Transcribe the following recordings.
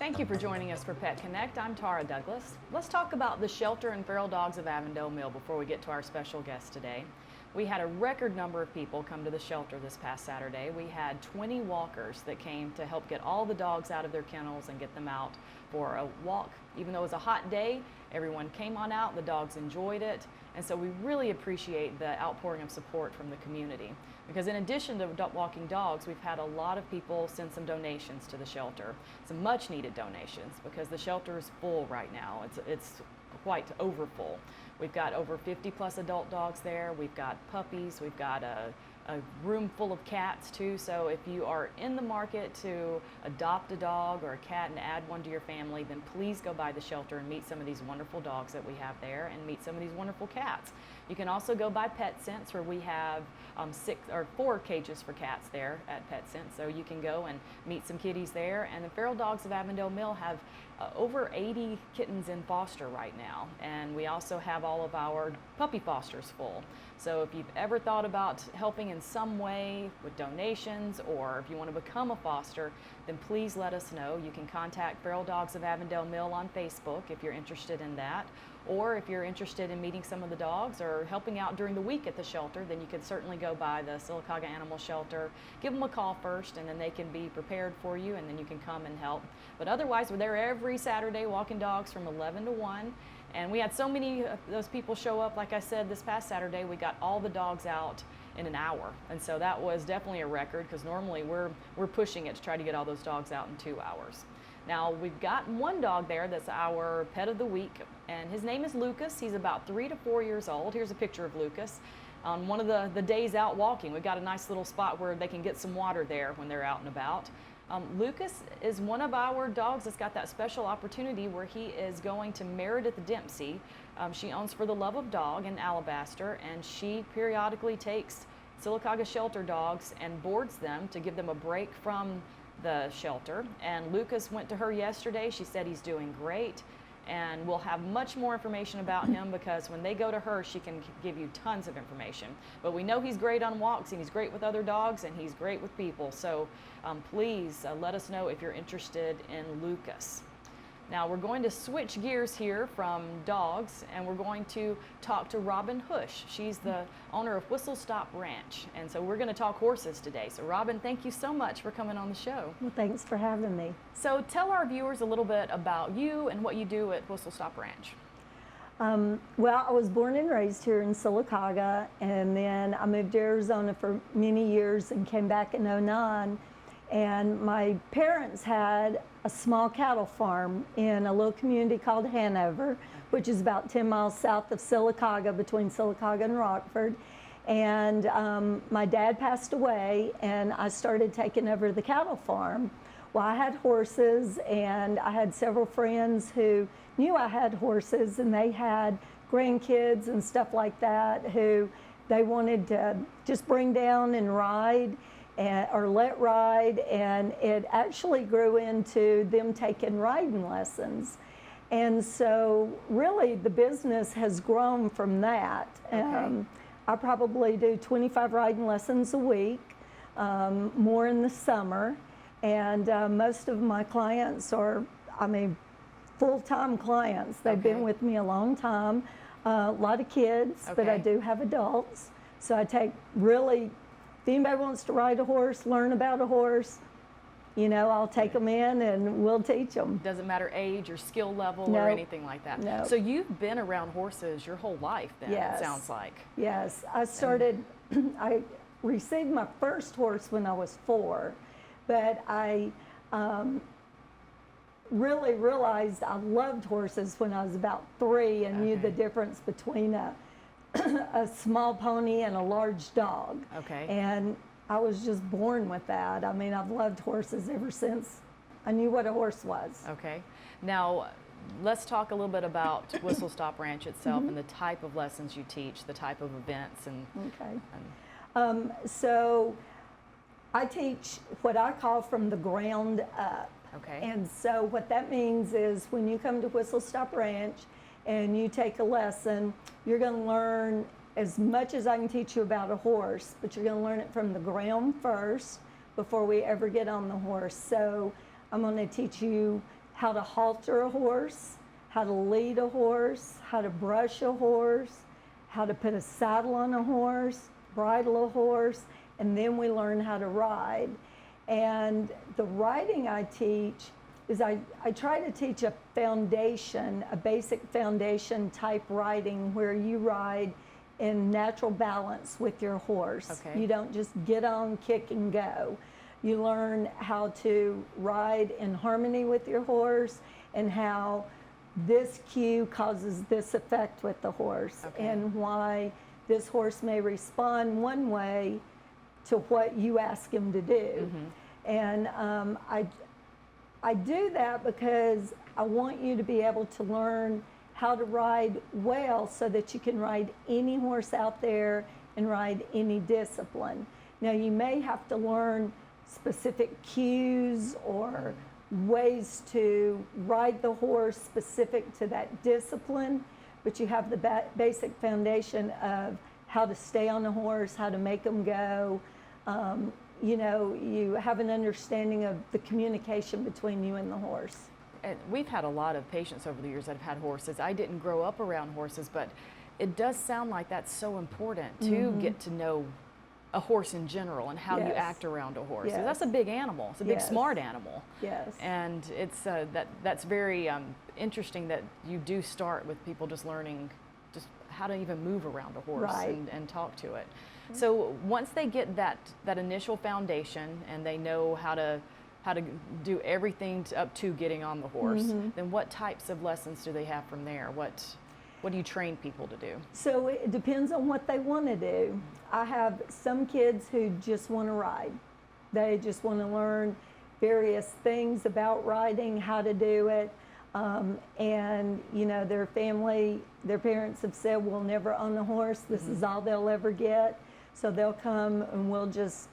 Thank you for joining us for Pet Connect. I'm Tara Douglas. Let's talk about the shelter and feral dogs of Avondale Mill before we get to our special guest today. We had a record number of people come to the shelter this past Saturday. We had 20 walkers that came to help get all the dogs out of their kennels and get them out for a walk. Even though it was a hot day, everyone came on out, the dogs enjoyed it, and so we really appreciate the outpouring of support from the community. Because in addition to walking dogs, we've had a lot of people send some donations to the shelter, some much needed donations, because the shelter is full right now. It's quite over full. We've got over 50 plus adult dogs there. We've got puppies. We've got a room full of cats too. So if you are in the market to adopt a dog or a cat and add one to your family, then please go by the shelter and meet some of these wonderful dogs that we have there and meet some of these wonderful cats. You can also go by PetSense, where we have 4 cages for cats there at PetSense. So you can go and meet some kitties there. And the Feral Dogs of Avondale Mill have over 80 kittens in foster right now. And we also have all of our puppy fosters full. So if you've ever thought about helping in some way with donations, or if you want to become a foster, then please let us know. You can contact Feral Dogs of Avondale Mill on Facebook if you're interested in that. Or if you're interested in meeting some of the dogs or helping out during the week at the shelter, then you can certainly go by the Sylacauga Animal Shelter. Give them a call first, and then they can be prepared for you, and then you can come and help. But otherwise, we're there every Saturday walking dogs from 11 to 1. And we had so many of those people show up. Like I said, this past Saturday, we got all the dogs out in an hour. And so that was definitely a record, because normally we're pushing it to try to get all those dogs out in 2 hours. Now, we've got one dog there that's our pet of the week, and his name is Lucas. He's about 3 to 4 years old. Here's a picture of Lucas. On one of the days out walking, we've got a nice little spot where they can get some water there when they're out and about. Lucas is one of our dogs that's got that special opportunity where he is going to Meredith Dempsey. She owns For the Love of Dog in Alabaster, and she periodically takes Sylacauga shelter dogs and boards them to give them a break from the shelter. And Lucas went to her yesterday. She said he's doing great, and we'll have much more information about him, because when they go to her, she can give you tons of information. But we know he's great on walks, and he's great with other dogs, and he's great with people. So please let us know if you're interested in Lucas. Now we're going to switch gears here from dogs, and we're going to talk to Robin Hush. She's the owner of Whistle Stop Ranch, and so we're going to talk horses today. So Robin, thank you so much for coming on the show. Well, thanks for having me. So tell our viewers a little bit about you and what you do at Whistle Stop Ranch. Well, I was born and raised here in Sylacauga, and then I moved to Arizona for many years and came back in '09. And my parents had a small cattle farm in a little community called Hanover, which is about 10 miles south of Sylacauga, between Sylacauga and Rockford. And my dad passed away, and I started taking over the cattle farm. Well, I had horses, and I had several friends who knew I had horses, and they had grandkids and stuff like that who they wanted to just bring down and ride. Or let ride, and it actually grew into them taking riding lessons. And so really the business has grown from that. Okay. I probably do 25 riding lessons a week, more in the summer, and most of my clients are, full-time clients. They've been with me a long time, a lot of kids, but I do have adults. So I take really, if anybody wants to ride a horse, learn about a horse, you know, I'll take them in and we'll teach them. Doesn't matter age or skill level No. or anything like that. No. So you've been around horses your whole life then, Yes. it sounds like. Yes, I started, I received my first horse when I was 4, but I really realized I loved horses when I was about 3 and knew the difference between a small pony and a large dog. Okay. And I was just born with that. I mean, I've loved horses ever since I knew what a horse was. Okay. Now, let's talk a little bit about Whistle Stop Ranch itself and the type of lessons you teach, the type of events. And So I teach what I call from the ground up. Okay. And so what that means is when you come to Whistle Stop Ranch and you take a lesson, you're going to learn as much as I can teach you about a horse, but you're going to learn it from the ground first before we ever get on the horse. So I'm going to teach you how to halter a horse, how to lead a horse, how to brush a horse, how to put a saddle on a horse, bridle a horse, and then we learn how to ride. And the riding I teach is I try to teach a foundation, a basic foundation type riding where you ride in natural balance with your horse. Okay. You don't just get on, kick, and go. You learn how to ride in harmony with your horse and how this cue causes this effect with the horse, Okay. and why this horse may respond one way to what you ask him to do. And I do that because I want you to be able to learn how to ride well so that you can ride any horse out there and ride any discipline. Now, you may have to learn specific cues or ways to ride the horse specific to that discipline, but you have the basic foundation of how to stay on the horse, how to make them go. You know, you have an understanding of the communication between you and the horse. And we've had a lot of patients over the years that have had horses. I didn't grow up around horses, but it does sound like that's so important to get to know a horse in general and how you Yes. act around a horse. Yes. That's a big animal. It's a big, Yes. smart animal. Yes. And it's that's very interesting that you do start with people just learning just how to even move around a horse Right. and talk to it. So once they get that initial foundation and they know how to do everything up to getting on the horse, then what types of lessons do they have from there? What do you train people to do? So it depends on what they want to do. I have some kids who just want to ride. They just want to learn various things about riding, how to do it. And, you know, their parents have said, we'll never own a horse. This is all they'll ever get. So they'll come and we'll just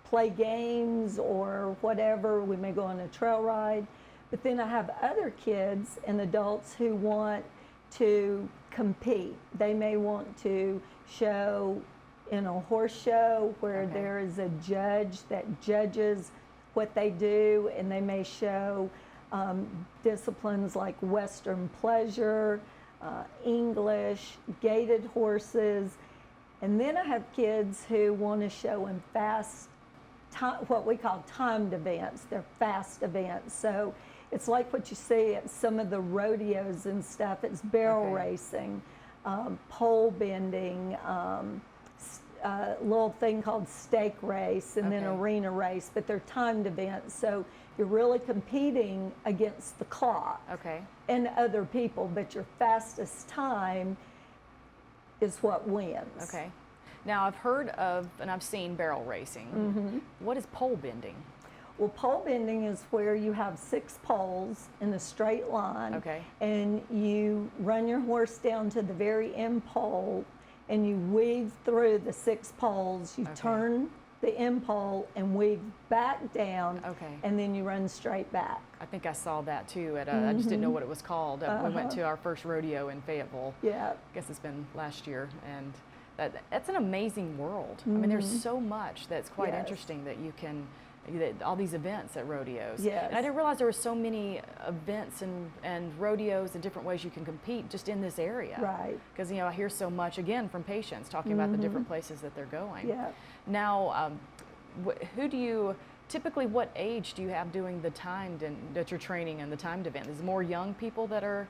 play games or whatever. We may go on a trail ride. But then I have other kids and adults who want to compete. They may want to show in a horse show where Okay. there is a judge that judges what they do, and they may show disciplines like Western pleasure, English, gaited horses. And then I have kids who want to show in what we call timed events. They're fast events. So it's like what you see at some of the rodeos and stuff. It's barrel Okay. racing, pole bending, a little thing called stake race, and then Okay. arena race, but they're timed events. So you're really competing against the clock Okay. and other people, but your fastest time is what wins. Okay. Now I've heard of and I've seen barrel racing. What is pole bending? Well, pole bending is where you have 6 poles in a straight line, Okay. and you run your horse down to the very end pole, and you weave through the 6 poles. You Okay. turn the end pole and weave back down, Okay. and then you run straight back. I think I saw that too. I just didn't know what it was called. We went to our first rodeo in Fayetteville. Yeah. I guess it's been last year, and that's an amazing world. I mean, there's so much that's quite Yes. interesting that you can. All these events at rodeos. Yes. And I didn't realize there were so many events and rodeos and different ways you can compete just in this area. Right. Because, you know, I hear so much, again, from patients talking about the different places that they're going. Yeah. Now, typically what age do you have doing the timed and that you're training in the timed event? Is it more young people that are?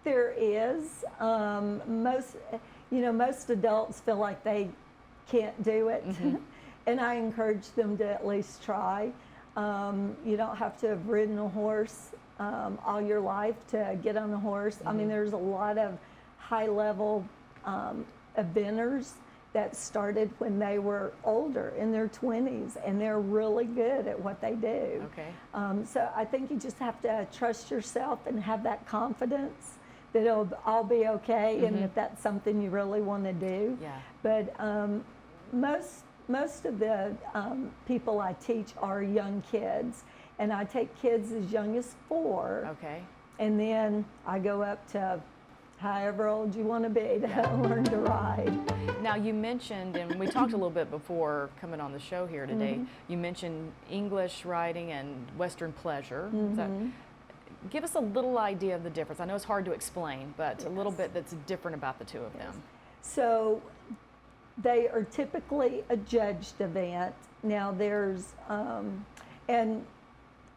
There is. Most adults feel like they can't do it. And I encourage them to at least try. You don't have to have ridden a horse all your life to get on a horse. I mean, there's a lot of high-level eventers that started when they were older, in their 20s, and they're really good at what they do. Okay. So I think you just have to trust yourself and have that confidence that it'll all be okay, and that that's something you really want to do. Yeah. But most of the people I teach are young kids, and I take kids as young as 4, Okay. and then I go up to however old you want to be to learn to ride. Now you mentioned, and we talked a little bit before coming on the show here today, you mentioned English riding and Western pleasure. Give us a little idea of the difference. I know it's hard to explain, but a little bit that's different about the two of them. So they are typically a judged event. Now there's, and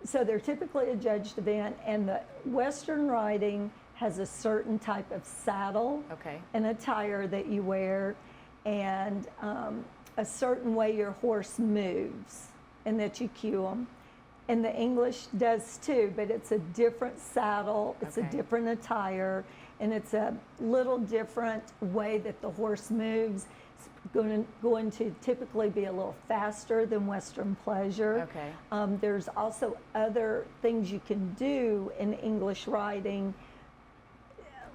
so they're typically a judged event, and the Western riding has a certain type of saddle and attire that you wear, and a certain way your horse moves and that you cue them. And the English does too, but it's a different saddle, it's a different attire, and it's a little different way that the horse moves. It's going to typically be a little faster than Western pleasure. There's also other things you can do in English riding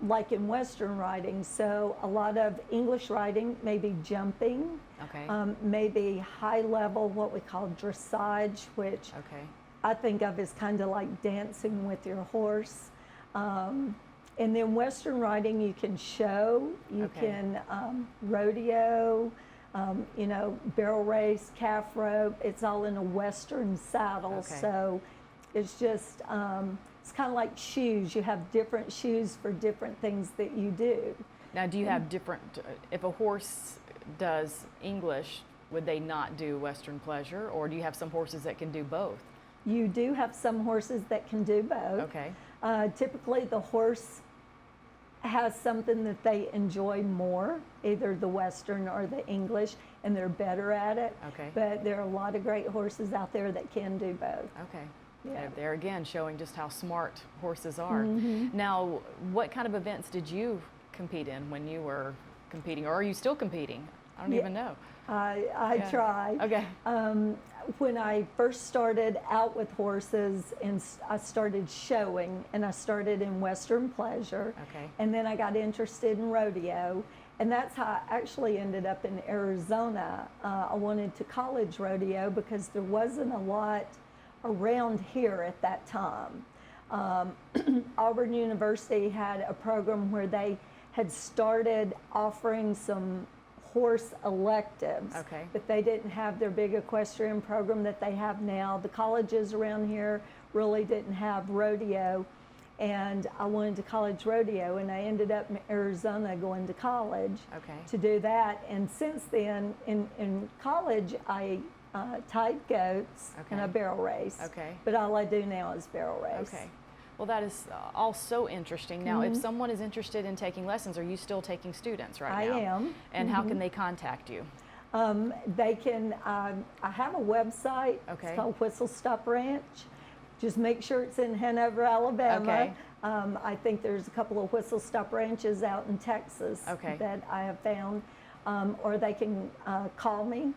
like in Western riding. So a lot of English riding may be jumping, maybe high level, what we call dressage, which I think of as kind of like dancing with your horse. And then Western riding, you can show, you can rodeo, you know, barrel race, calf rope. It's all in a Western saddle. So it's just, it's kind of like shoes. You have different shoes for different things that you do. Now, do you have different, if a horse does English, would they not do Western pleasure, or do you have some horses that can do both? You do have some horses that can do both. Typically, the horse has something that they enjoy more, either the Western or the English, and they're better at it. But there are a lot of great horses out there that can do both. There again, showing just how smart horses are. Now, what kind of events did you compete in when you were competing, or are you still competing? I don't even know. I try. When I first started out with horses, and I started showing, and I started in Western pleasure, and then I got interested in rodeo, and that's how I actually ended up in Arizona. I wanted to college rodeo because there wasn't a lot around here at that time. Auburn University had a program where they had started offering some horse electives, but they didn't have their big equestrian program that they have now. The colleges around here really didn't have rodeo, and I wanted to college rodeo, and I ended up in Arizona going to college to do that. And since then, in college, I tied goats and I barrel race, but all I do now is barrel race. Well, that is all so interesting. Now, if someone is interested in taking lessons, are you still taking students right now? I am. And how can they contact you? They can, I have a website. It's called Whistle Stop Ranch. Just make sure it's in Hanover, Alabama. I think there's a couple of Whistle Stop Ranches out in Texas that I have found. Or they can call me.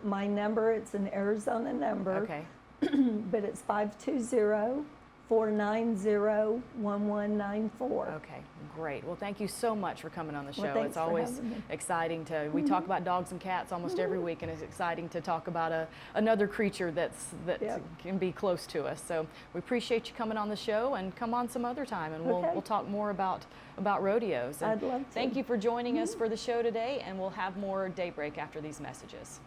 My number, it's an Arizona number, but it's 520-490-1194. Great. Well, thank you so much for coming on the show. Well, it's always exciting to, we talk about dogs and cats almost every week, and it's exciting to talk about another creature that can be close to us. So we appreciate you coming on the show, and come on some other time, and we'll talk more about rodeos. And I'd love to. Thank you for joining us for the show today, and we'll have more Daybreak after these messages.